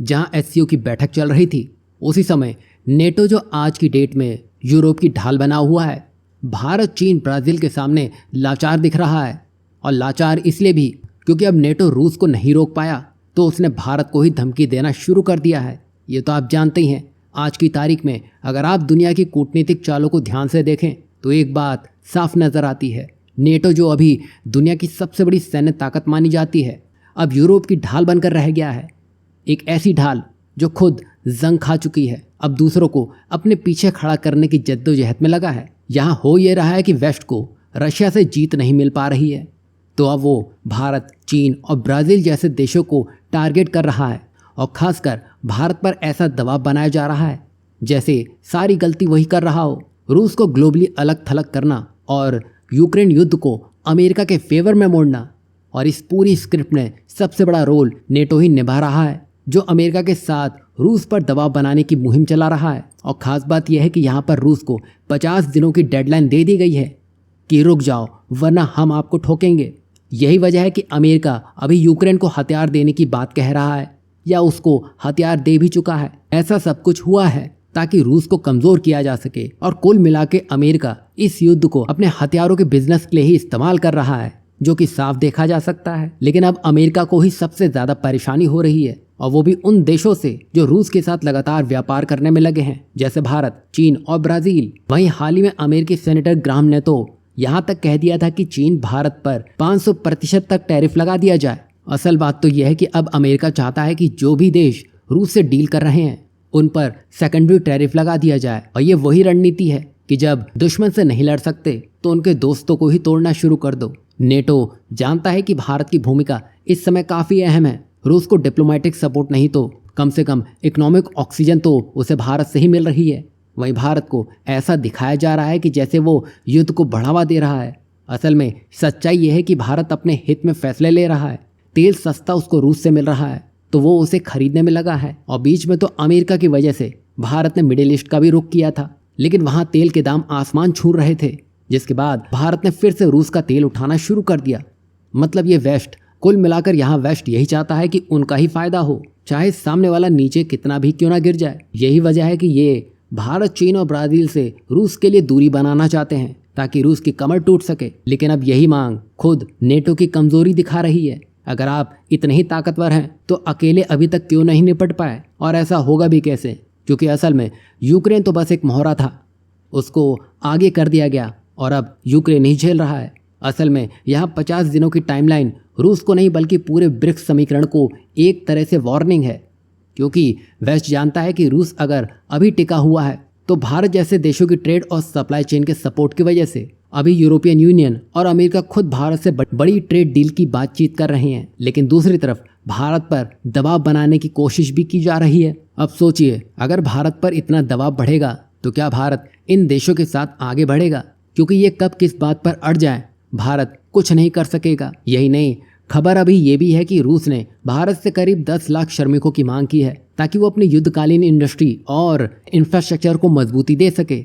जहां एससीओ की बैठक चल रही थी, उसी समय नेटो जो आज की डेट में यूरोप की ढाल बना हुआ है, भारत, चीन, ब्राज़ील के सामने लाचार दिख रहा है। और लाचार इसलिए भी क्योंकि अब नेटो रूस को नहीं रोक पाया तो उसने भारत को ही धमकी देना शुरू कर दिया है। ये तो आप जानते ही हैं। आज की तारीख में अगर आप दुनिया की कूटनीतिक चालों को ध्यान से देखें तो एक बात साफ नज़र आती है। नेटो जो अभी दुनिया की सबसे बड़ी सैन्य ताकत मानी जाती है, अब यूरोप की ढाल बनकर रह गया है। एक ऐसी ढाल जो खुद जंग खा चुकी है, अब दूसरों को अपने पीछे खड़ा करने की जद्दोजहद में लगा है। यहाँ हो ये रहा है कि वेस्ट को रशिया से जीत नहीं मिल पा रही है, तो अब वो भारत, चीन और ब्राज़ील जैसे देशों को टारगेट कर रहा है और ख़ासकर भारत पर ऐसा दबाव बनाया जा रहा है जैसे सारी गलती वही कर रहा हो। रूस को ग्लोबली अलग थलग करना और यूक्रेन युद्ध को अमेरिका के फेवर में मोड़ना, और इस पूरी स्क्रिप्ट में सबसे बड़ा रोल नेटो ही निभा रहा है, जो अमेरिका के साथ रूस पर दबाव बनाने की मुहिम चला रहा है। और ख़ास बात यह है कि यहाँ पर रूस को 50 दिनों की डेडलाइन दे दी गई है कि रुक जाओ वरना हम आपको ठोकेंगे। यही वजह है कि अमेरिका अभी यूक्रेन को हथियार देने की बात कह रहा है या उसको हथियार दे भी चुका है। ऐसा सब कुछ हुआ है ताकि रूस को कमज़ोर किया जा सके, और कुल मिला के अमेरिका इस युद्ध को अपने हथियारों के बिजनेस के लिए ही इस्तेमाल कर रहा है, जो कि साफ देखा जा सकता है। लेकिन अब अमेरिका को ही सबसे ज़्यादा परेशानी हो रही है, और वो भी उन देशों से जो रूस के साथ लगातार व्यापार करने में लगे हैं, जैसे भारत, चीन और ब्राज़ील। वहीं हाल ही में अमेरिकी सेनेटर ग्राहम ने तो यहाँ तक कह दिया था कि चीन भारत पर 500% तक टैरिफ लगा दिया जाए। असल बात तो यह है कि अब अमेरिका चाहता है कि जो भी देश रूस से डील कर रहे हैं उन पर सेकेंडरी टैरिफ लगा दिया जाए। और ये वही रणनीति है कि जब दुश्मन से नहीं लड़ सकते तो उनके दोस्तों को ही तोड़ना शुरू कर दो। नेटो जानता है कि भारत की भूमिका इस समय काफ़ी अहम है। रूस को डिप्लोमेटिक सपोर्ट नहीं तो कम से कम इकोनॉमिक ऑक्सीजन तो उसे भारत से ही मिल रही है। वहीं भारत को ऐसा दिखाया जा रहा है कि जैसे वो युद्ध को बढ़ावा दे रहा है। असल में सच्चाई यह है कि भारत अपने हित में फैसले ले रहा है। तेल सस्ता उसको रूस से मिल रहा है तो वो उसे खरीदने में लगा है, और बीच में तो अमेरिका की वजह से भारत ने मिडिल ईस्ट का भी रुख किया था, लेकिन वहाँ तेल के दाम आसमान छू रहे थे, जिसके बाद भारत ने फिर से रूस का तेल उठाना शुरू कर दिया। मतलब ये वेस्ट, कुल मिलाकर यहाँ वेस्ट यही चाहता है कि उनका ही फायदा हो, चाहे सामने वाला नीचे कितना भी क्यों ना गिर जाए। यही वजह है कि ये भारत, चीन और ब्राज़ील से रूस के लिए दूरी बनाना चाहते हैं ताकि रूस की कमर टूट सके। लेकिन अब यही मांग खुद नेटो की कमजोरी दिखा रही है। अगर आप इतने ही ताकतवर हैं तो अकेले अभी तक क्यों नहीं निपट पाए, और ऐसा होगा भी कैसे, क्योंकि असल में यूक्रेन तो बस एक मोहरा था, उसको आगे कर दिया गया और अब यूक्रेन नहीं झेल रहा है। असल में यहाँ 50 दिनों की टाइमलाइन रूस को नहीं बल्कि पूरे ब्रिक्स समीकरण को एक तरह से वार्निंग है, क्योंकि वेस्ट जानता है कि रूस अगर अभी टिका हुआ है तो भारत जैसे देशों की ट्रेड और सप्लाई चेन के सपोर्ट की वजह से अभी यूरोपियन यूनियन और अमेरिका खुद भारत से बड़ी ट्रेड डील की बातचीत कर रहे हैं। लेकिन दूसरी तरफ भारत पर दबाव बनाने की कोशिश भी की जा रही है। अब सोचिए, अगर भारत पर इतना दबाव बढ़ेगा तो क्या भारत इन देशों के साथ आगे बढ़ेगा? क्योंकि ये कब किस बात पर अड़ जाए भारत कुछ नहीं कर सकेगा। यही नहीं, खबर अभी ये भी है कि रूस ने भारत से करीब 10 लाख श्रमिकों की मांग की है ताकि वो अपनी युद्धकालीन इंडस्ट्री और इंफ्रास्ट्रक्चर को मजबूती दे सके।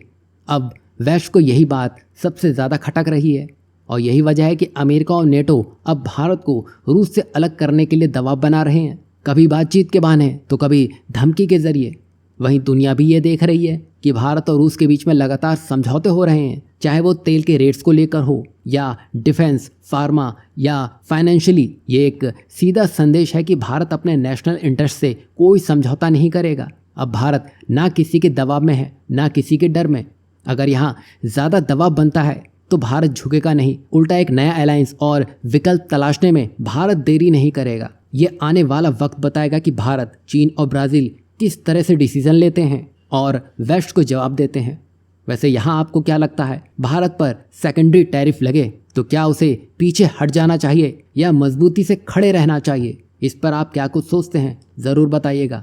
अब वेस्ट को यही बात सबसे ज़्यादा खटक रही है, और यही वजह है कि अमेरिका और नेटो अब भारत को रूस से अलग करने के लिए दबाव बना रहे हैं, कभी बातचीत के बहाने तो कभी धमकी के जरिए। वहीं दुनिया भी ये देख रही है कि भारत और रूस के बीच में लगातार समझौते हो रहे हैं, चाहे वो तेल के रेट्स को लेकर हो या डिफेंस, फार्मा या फाइनेंशियली। ये एक सीधा संदेश है कि भारत अपने नेशनल इंटरेस्ट से कोई समझौता नहीं करेगा। अब भारत ना किसी के दबाव में है ना किसी के डर में। अगर यहाँ ज़्यादा दबाव बनता है तो भारत झुकेगा नहीं, उल्टा एक नया अलायंस और विकल्प तलाशने में भारत देरी नहीं करेगा। ये आने वाला वक्त बताएगा कि भारत, चीन और ब्राज़ील किस तरह से डिसीजन लेते हैं और वेस्ट को जवाब देते हैं। वैसे यहाँ आपको क्या लगता है, भारत पर सेकेंडरी टैरिफ लगे तो क्या उसे पीछे हट जाना चाहिए या मजबूती से खड़े रहना चाहिए? इस पर आप क्या कुछ सोचते हैं, ज़रूर बताइएगा।